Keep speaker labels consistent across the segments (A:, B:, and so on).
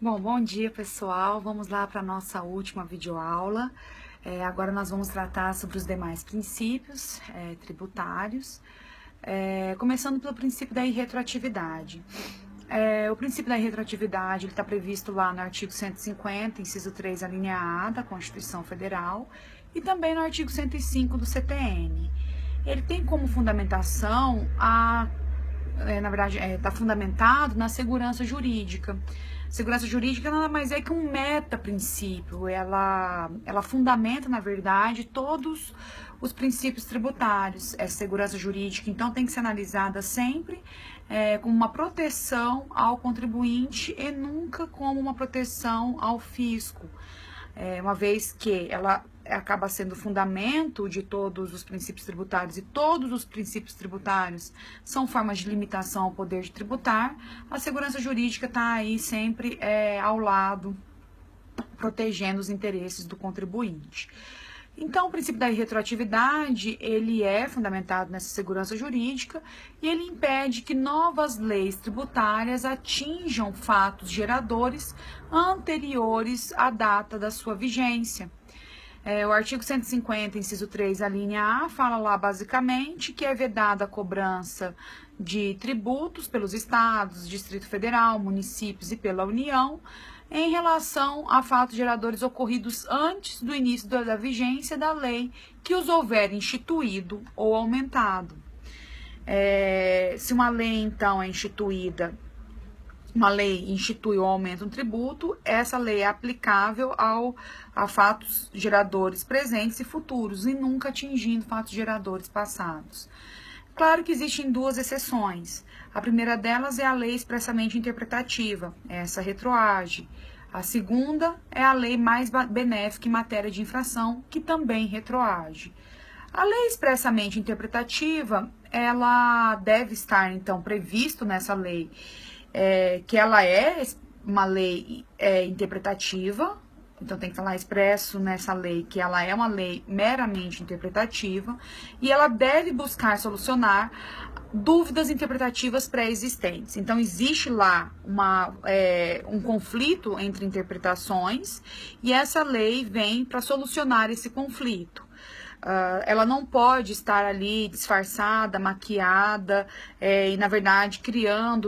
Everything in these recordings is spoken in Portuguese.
A: Bom dia pessoal, vamos lá para a nossa última videoaula. Agora nós vamos tratar sobre os demais princípios tributários, começando pelo princípio da irretroatividade. O princípio da irretroatividade está previsto lá no artigo 150, inciso 3, a linha A da Constituição Federal, e também no artigo 105 do CTN. Ele tem como fundamentação está fundamentado na segurança jurídica. Segurança jurídica nada mais é que um meta-princípio, ela fundamenta, na verdade, todos os princípios tributários. Essa segurança jurídica, então, tem que ser analisada sempre como uma proteção ao contribuinte e nunca como uma proteção ao fisco. Uma vez que ela acaba sendo o fundamento de todos os princípios tributários e todos os princípios tributários são formas de limitação ao poder de tributar, a segurança jurídica está aí sempre ao lado, protegendo os interesses do contribuinte. Então, o princípio da irretroatividade, ele é fundamentado nessa segurança jurídica e ele impede que novas leis tributárias atinjam fatos geradores anteriores à data da sua vigência. O artigo 150, inciso 3, a linha A, fala lá basicamente que é vedada a cobrança de tributos pelos estados, Distrito Federal, municípios e pela União, em relação a fatos geradores ocorridos antes do início da vigência da lei que os houver instituído ou aumentado. Se uma lei, então, é instituída, uma lei institui ou aumenta um tributo, essa lei é aplicável a fatos geradores presentes e futuros, e nunca atingindo fatos geradores passados. Claro que existem duas exceções. A primeira delas é a lei expressamente interpretativa, essa retroage. A segunda é a lei mais benéfica em matéria de infração, que também retroage. A lei expressamente interpretativa, ela deve estar, então, previsto nessa lei, que ela é uma lei interpretativa, então tem que estar lá expresso nessa lei que ela é uma lei meramente interpretativa e ela deve buscar solucionar dúvidas interpretativas pré-existentes. Então existe lá um conflito entre interpretações e essa lei vem para solucionar esse conflito. Ela não pode estar ali disfarçada, maquiada e, na verdade,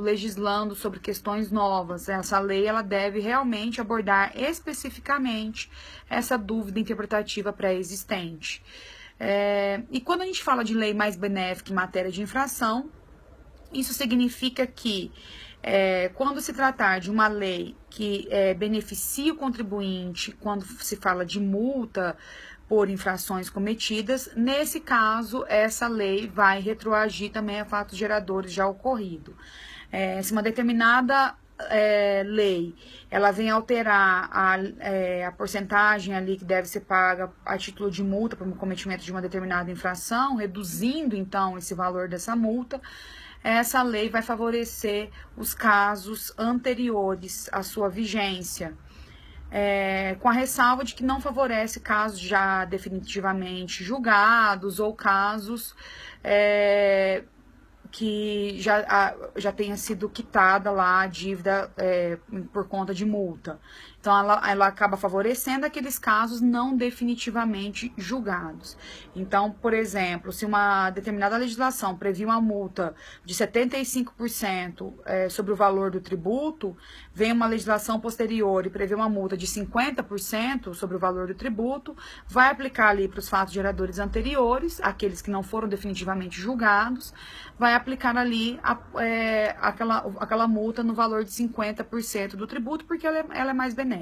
A: legislando sobre questões novas. Essa lei ela deve realmente abordar especificamente essa dúvida interpretativa pré-existente. E quando a gente fala de lei mais benéfica em matéria de infração, isso significa que quando se tratar de uma lei que beneficia o contribuinte, quando se fala de multa por infrações cometidas, nesse caso, essa lei vai retroagir também a fatos geradores já ocorrido. Se uma determinada lei, ela vem alterar a porcentagem ali que deve ser paga a título de multa por cometimento de uma determinada infração, reduzindo, então, esse valor dessa multa, essa lei vai favorecer os casos anteriores à sua vigência. Com a ressalva de que não favorece casos já definitivamente julgados ou casos que já tenha sido quitada lá a dívida por conta de multa. Então, ela acaba favorecendo aqueles casos não definitivamente julgados. Então, por exemplo, se uma determinada legislação previa uma multa de 75% sobre o valor do tributo, vem uma legislação posterior e prevê uma multa de 50% sobre o valor do tributo, vai aplicar ali para os fatos geradores anteriores, aqueles que não foram definitivamente julgados, vai aplicar ali aquela multa no valor de 50% do tributo, porque ela é mais benéfica,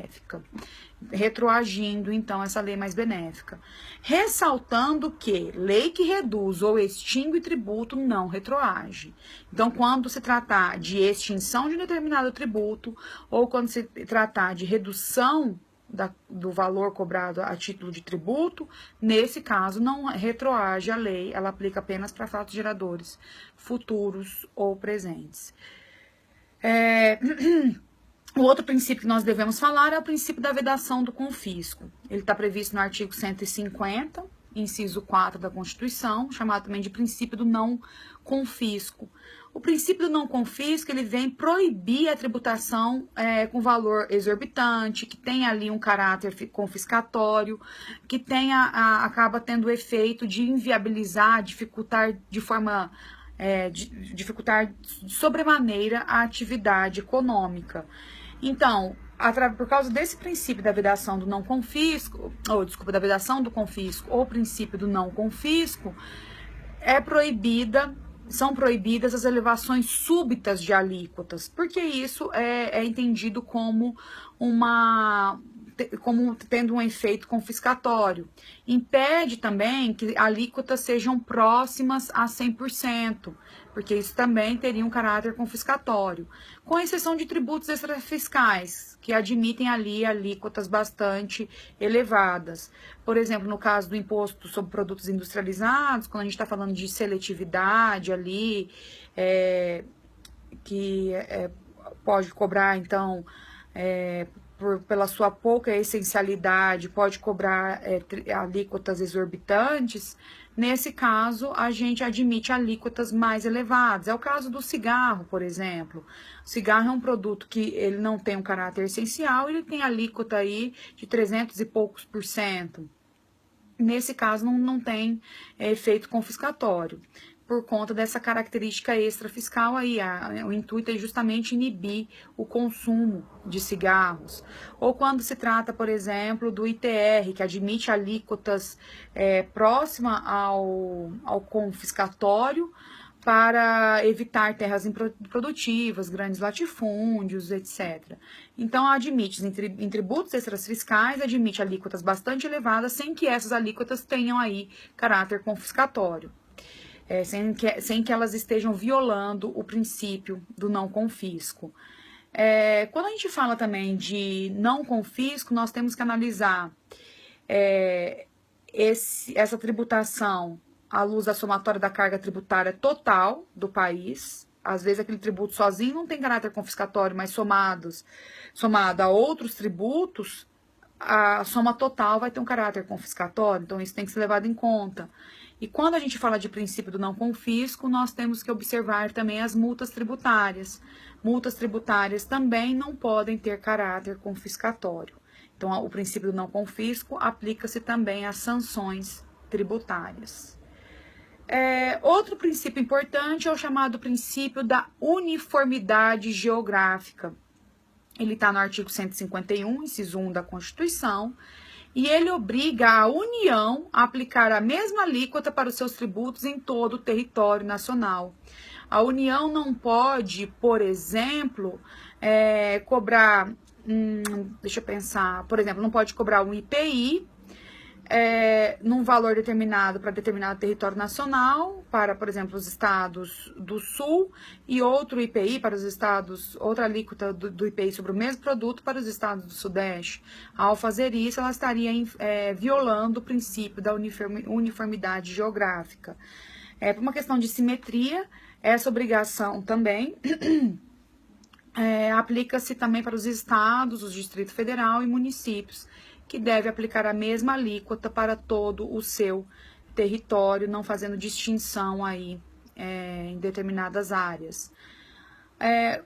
A: retroagindo, então, essa lei mais benéfica. Ressaltando que lei que reduz ou extingue tributo não retroage. Então, quando se tratar de extinção de um determinado tributo, ou quando se tratar de redução do valor cobrado a título de tributo, nesse caso não retroage a lei, ela aplica apenas para fatos geradores futuros ou presentes. O outro princípio que nós devemos falar é o princípio da vedação do confisco. Ele está previsto no artigo 150, inciso 4 da Constituição, chamado também de princípio do não confisco. O princípio do não confisco, ele vem proibir a tributação com valor exorbitante, que tem ali um caráter confiscatório, que acaba tendo o efeito de inviabilizar, dificultar de forma... dificultar sobremaneira a atividade econômica. Então, por causa desse princípio da vedação do não confisco, da vedação do confisco ou princípio do não confisco, são proibidas as elevações súbitas de alíquotas, porque isso é entendido como tendo um efeito confiscatório. Impede também que alíquotas sejam próximas a 100%, porque isso também teria um caráter confiscatório, com exceção de tributos extrafiscais, que admitem ali alíquotas bastante elevadas. Por exemplo, no caso do imposto sobre produtos industrializados, quando a gente está falando de seletividade ali, pode cobrar, então, pela sua pouca essencialidade, pode cobrar alíquotas exorbitantes. Nesse caso, a gente admite alíquotas mais elevadas. É o caso do cigarro, por exemplo. O cigarro é um produto que ele não tem um caráter essencial, ele tem alíquota aí de 300 e poucos %. Nesse caso, não tem efeito confiscatório, por conta dessa característica extrafiscal aí. O intuito é justamente inibir o consumo de cigarros. Ou quando se trata, por exemplo, do ITR, que admite alíquotas próxima ao confiscatório, para evitar terras improdutivas, grandes latifúndios, etc. Então, admite, em tributos extrafiscais, admite alíquotas bastante elevadas, sem que essas alíquotas tenham aí caráter confiscatório. Sem que elas estejam violando o princípio do não confisco. Quando a gente fala também de não confisco, nós temos que analisar essa tributação à luz da somatória da carga tributária total do país. Às vezes aquele tributo sozinho não tem caráter confiscatório, mas somado a outros tributos, a soma total vai ter um caráter confiscatório, então isso tem que ser levado em conta. E quando a gente fala de princípio do não confisco, nós temos que observar também as multas tributárias. Multas tributárias também não podem ter caráter confiscatório. Então, o princípio do não confisco aplica-se também às sanções tributárias. Outro princípio importante é o chamado princípio da uniformidade geográfica. Ele está no artigo 151, inciso 1 da Constituição, e ele obriga a União a aplicar a mesma alíquota para os seus tributos em todo o território nacional. A União não pode, por exemplo, cobrar, deixa eu pensar, por exemplo, não pode cobrar um IPI num valor determinado para determinado território nacional, para, por exemplo, os estados do Sul, e outro IPI para os estados, outra alíquota do IPI sobre o mesmo produto para os estados do Sudeste. Ao fazer isso, ela estaria violando o princípio da uniformidade geográfica. Por uma questão de simetria, essa obrigação também aplica-se também para os estados, o Distrito Federal e municípios, que deve aplicar a mesma alíquota para todo o seu território, não fazendo distinção aí em determinadas áreas.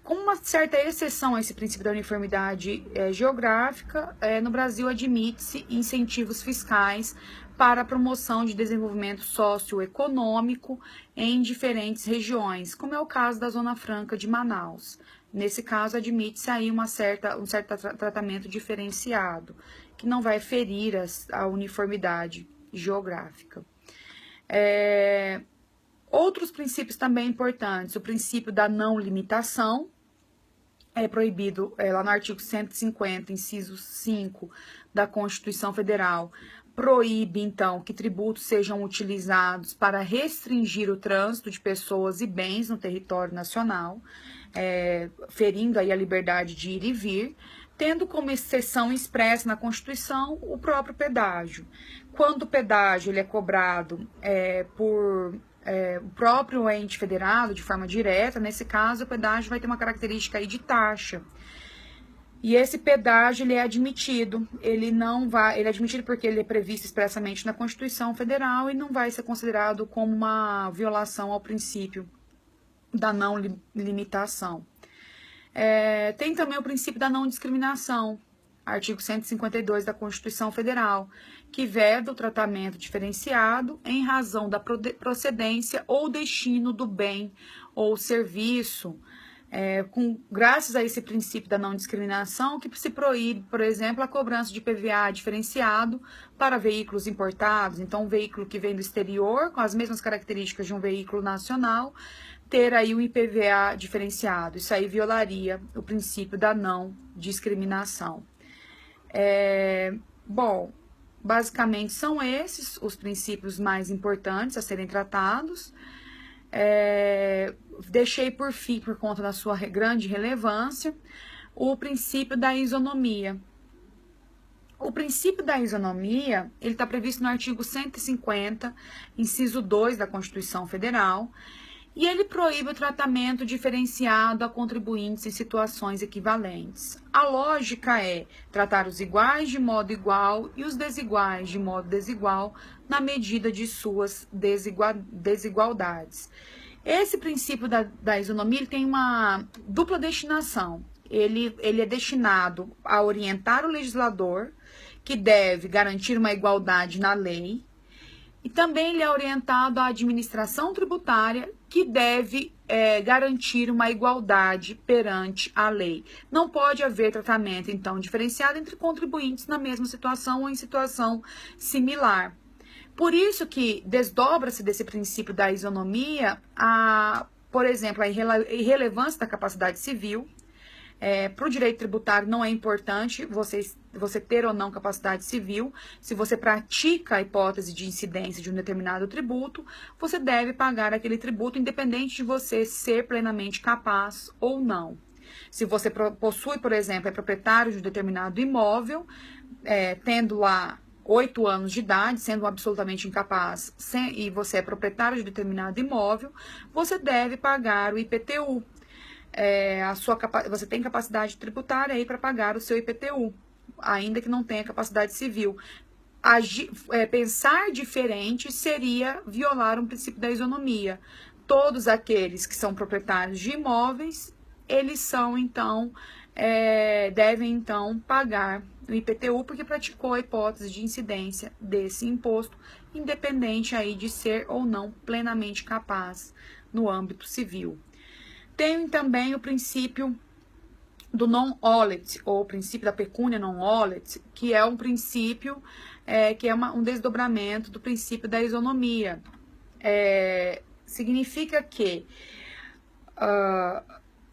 A: Com uma certa exceção a esse princípio da uniformidade geográfica, no Brasil admite-se incentivos fiscais para a promoção de desenvolvimento socioeconômico em diferentes regiões, como é o caso da Zona Franca de Manaus. Nesse caso, admite-se aí um certo tratamento diferenciado, que não vai ferir a uniformidade geográfica. Outros princípios também importantes, o princípio da não limitação, é proibido lá no artigo 150, inciso 5 da Constituição Federal, proíbe, então, que tributos sejam utilizados para restringir o trânsito de pessoas e bens no território nacional, ferindo aí a liberdade de ir e vir, tendo como exceção expressa na Constituição o próprio pedágio. Quando o pedágio ele é cobrado por o próprio ente federado de forma direta, nesse caso o pedágio vai ter uma característica aí de taxa. E esse pedágio ele é admitido, ele é admitido porque ele é previsto expressamente na Constituição Federal e não vai ser considerado como uma violação ao princípio da não limitação. Tem também o princípio da não discriminação, artigo 152 da Constituição Federal, que veda o tratamento diferenciado em razão da procedência ou destino do bem ou serviço. Graças a esse princípio da não discriminação, que se proíbe, por exemplo, a cobrança de IPVA diferenciado para veículos importados. Então, um veículo que vem do exterior, com as mesmas características de um veículo nacional, ter aí o IPVA diferenciado. Isso aí violaria o princípio da não discriminação. Bom, basicamente são esses os princípios mais importantes a serem tratados. Deixei por fim, por conta da sua grande relevância, o princípio da isonomia. O princípio da isonomia, ele está previsto no artigo 150, inciso 2 da Constituição Federal, e ele proíbe o tratamento diferenciado a contribuintes em situações equivalentes. A lógica é tratar os iguais de modo igual e os desiguais de modo desigual na medida de suas desigualdades. Esse princípio da isonomia ele tem uma dupla destinação. Ele é destinado a orientar o legislador, que deve garantir uma igualdade na lei, e também ele é orientado à administração tributária, que deve garantir uma igualdade perante a lei. Não pode haver tratamento, então, diferenciado entre contribuintes na mesma situação ou em situação similar. Por isso que desdobra-se desse princípio da isonomia, por exemplo, a irrelevância da capacidade civil. Para o direito tributário não é importante você ter ou não capacidade civil. Se você pratica a hipótese de incidência de um determinado tributo, você deve pagar aquele tributo independente de você ser plenamente capaz ou não. Se você possui, por exemplo, é proprietário de um determinado imóvel, tendo lá 8 anos de idade, sendo absolutamente incapaz, e você é proprietário de determinado imóvel, você deve pagar o IPTU. Você tem capacidade tributária aí para pagar o seu IPTU, ainda que não tenha capacidade civil. Pensar diferente seria violar um princípio da isonomia. Todos aqueles que são proprietários de imóveis, eles são, então, devem, então, pagar o IPTU, porque praticou a hipótese de incidência desse imposto, independente aí de ser ou não plenamente capaz no âmbito civil. Tem também o princípio do non-olet, ou o princípio da pecúnia non-olet, que é um princípio, que é um desdobramento do princípio da isonomia. Significa que,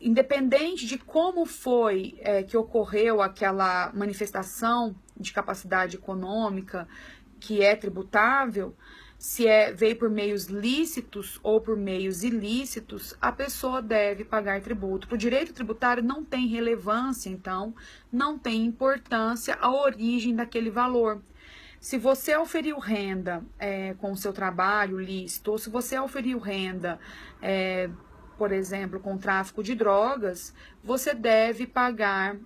A: independente de como foi que ocorreu aquela manifestação de capacidade econômica que é tributável, se veio por meios lícitos ou por meios ilícitos, a pessoa deve pagar tributo. Para o direito tributário não tem relevância, então, não tem importância a origem daquele valor. Se você auferiu renda com o seu trabalho lícito, ou se você auferiu renda, por exemplo, com tráfico de drogas, você deve pagar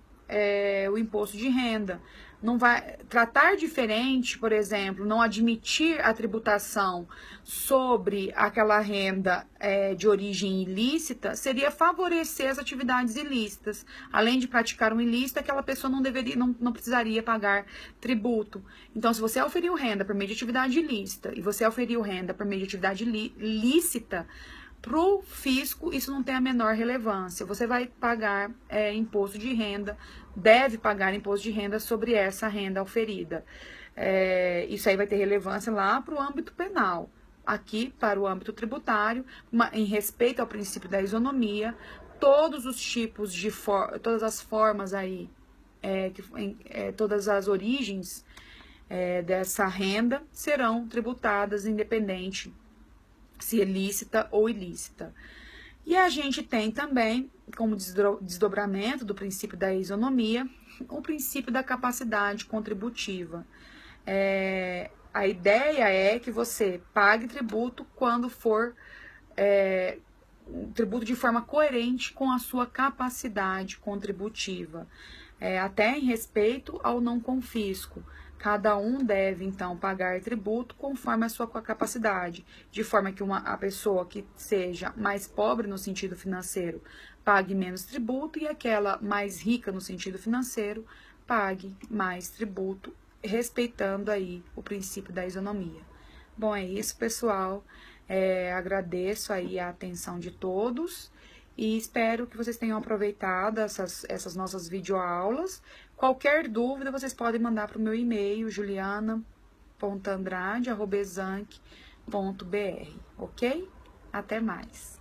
A: o imposto de renda. Não vai tratar diferente, por exemplo, não admitir a tributação sobre aquela renda de origem ilícita, seria favorecer as atividades ilícitas. Além de praticar um ilícito, aquela pessoa não precisaria pagar tributo. Então, se você auferiu renda por meio de atividade ilícita e você auferiu renda por meio de atividade lícita, para o fisco, isso não tem a menor relevância. Você vai pagar imposto de renda, deve pagar imposto de renda sobre essa renda auferida. Isso aí vai ter relevância lá para o âmbito penal. Aqui, para o âmbito tributário, em respeito ao princípio da isonomia, todos os tipos de todas as formas aí, todas as origens dessa renda serão tributadas independente se é lícita ou ilícita. E a gente tem também, como desdobramento do princípio da isonomia, o princípio da capacidade contributiva. A ideia é que você pague tributo quando for tributo de forma coerente com a sua capacidade contributiva, até em respeito ao não confisco. Cada um deve, então, pagar tributo conforme a sua capacidade, de forma que a pessoa que seja mais pobre no sentido financeiro pague menos tributo e aquela mais rica no sentido financeiro pague mais tributo, respeitando aí o princípio da isonomia. Bom, é isso, pessoal. Agradeço aí a atenção de todos e espero que vocês tenham aproveitado essas nossas videoaulas. Qualquer dúvida, vocês podem mandar para o meu e-mail, juliana.andrade@exanc.br, ok? Até mais!